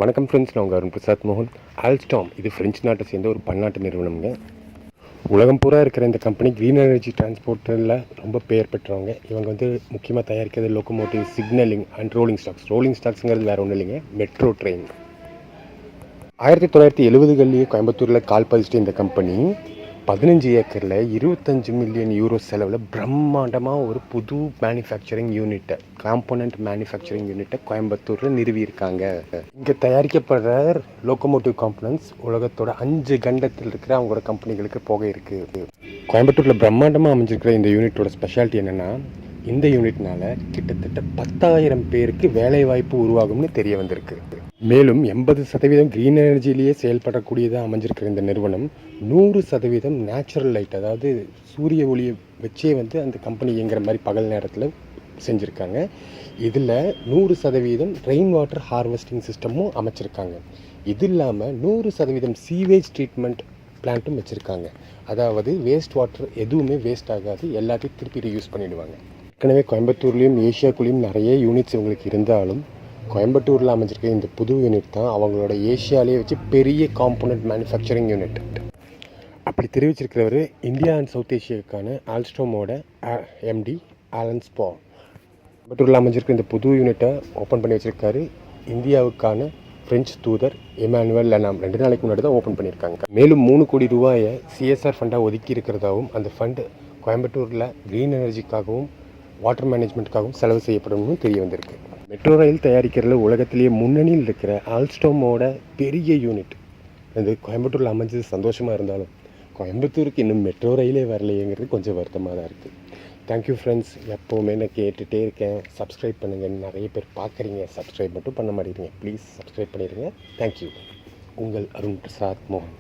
வணக்கம் ஃப்ரெண்ட்ஸ், நான் உங்கள் அருண் பிரசாத் மோகன். ஆல்ஸ்டாம் இது ஃப்ரெஞ்சு நாட்டை சேர்ந்த ஒரு பன்னாட்டு நிறுவனம்ங்க. உலகம் பூரா இருக்கிற இந்த கம்பெனி க்ரீன் எனர்ஜி டிரான்ஸ்போர்ட்டில் ரொம்ப பெயர் பெற்றவங்க. இவங்க முக்கியமாக தயாரிக்கிறது locomotive, signalling and rolling stocks. Rolling ஸ்டாக்ஸுங்கிறது வேறு ஒன்றும் இல்லைங்க, மெட்ரோ ட்ரெயின். 1970களிலேயே கோயம்புத்தூரில் கால் பதிச்சிட்டு இந்த கம்பெனி 15 ஏக்கரில் 25 மில்லியன் யூரோ செலவில் பிரம்மாண்டமாக ஒரு புது மேனுஃபேக்சரிங் யூனிட்டை, காம்போனன்ட் மேனுஃபேக்சரிங் யூனிட்டை கோயம்புத்தூரில் நிறுவியிருக்காங்க. இங்கே தயாரிக்கப்படுற லோக்கோமோட்டிவ் காம்போனன்ட்ஸ் உலகத்தோட 5 கண்டத்தில் இருக்கிற அவங்களோட கம்பெனிகளுக்கு போக இருக்குது. கோயம்புத்தூரில் பிரம்மாண்டமாக அமைஞ்சிருக்கிற இந்த யூனிட்டோட ஸ்பெஷாலிட்டி என்னென்னா, இந்த யூனிட்னால் கிட்டத்தட்ட 10,000 பேருக்கு வேலைவாய்ப்பு உருவாகும்னு தெரிய வந்திருக்கு. மேலும் 80% க்ரீன் எனர்ஜிலேயே செயல்படக்கூடியதாக அமைஞ்சிருக்கிற இந்த நிறுவனம் 100% நேச்சுரல் லைட், அதாவது சூரிய ஒளியை வச்சே அந்த கம்பெனி இயங்குற மாதிரி பகல் நேரத்தில் செஞ்சுருக்காங்க. இதில் 100% ரெயின் வாட்டர் ஹார்வெஸ்டிங் சிஸ்டமும் அமைச்சிருக்காங்க. இது இல்லாமல் 100% சீவேஜ் ட்ரீட்மெண்ட் பிளான்ட்டும் வச்சுருக்காங்க. அதாவது வேஸ்ட் வாட்டர் எதுவுமே வேஸ்ட் ஆகாது, எல்லாத்தையும் திருப்பி ரீயூஸ் பண்ணிவிடுவாங்க. ஏற்கனவே கோயம்புத்தூர்லேயும் ஏஷியாக்குள்ளேயும் நிறைய யூனிட்ஸ் இவங்களுக்கு இருந்தாலும் கோயம்புத்தூரில் அமைஞ்சிருக்க இந்த புது யூனிட் தான் அவங்களோட ஏஷியாலேயே வச்சு பெரிய காம்போனன்ட் மேனுஃபேக்சரிங் யூனிட். அப்படி தெரிவிச்சிருக்கிறவர் இந்தியா அண்ட் சவுத் ஏஷியாவுக்கான ஆல்ஸ்டாமோட எம்டி ஆலன் ஸ்பா. கோயம்புத்தூரில் அமைஞ்சிருக்க இந்த புது யூனிட்டை ஓப்பன் பண்ணி வச்சுருக்காரு இந்தியாவுக்கான ஃப்ரெஞ்சு தூதர் எமானுவல் லெனாம். 2 நாளைக்கு முன்னாடி தான் ஓப்பன் பண்ணியிருக்காங்க. மேலும் 3 கோடி ரூபாயை சிஎஸ்ஆர் ஃபண்டாக ஒதுக்கி இருக்கிறதாகவும், அந்த ஃபண்டு கோயம்புத்தூரில் க்ரீன் எனர்ஜிக்காகவும் வாட்டர் மேனேஜ்மெண்ட்டுக்காகவும் செலவு செய்யப்படணும்னு தெரிய வந்திருக்கு. மெட்ரோ ரயில் தயாரிக்கிறதுல உலகத்திலேயே முன்னணியில் இருக்கிற ஆல்ஸ்டாமோட பெரிய யூனிட் அது கோயம்புத்தூரில் அமைஞ்சது சந்தோஷமாக இருந்தாலும் கோயம்புத்தூருக்கு இன்னும் மெட்ரோ ரயிலே வரலையேங்கிறது கொஞ்சம் வருத்தமாக தான் இருக்குது. Thank you friends. எப்போவுமே நான் கேட்டுகிட்டே இருக்கேன், சப்ஸ்கிரைப் பண்ணுங்கள். நிறைய பேர் பார்க்குறீங்க, சப்ஸ்கிரைப் மட்டும் பண்ண மாட்டேங்கிறீங்க. ப்ளீஸ் சப்ஸ்கிரைப் பண்ணிடுங்க. தேங்க்யூ. உங்கள் அருண் பிரசாத் மோகன்.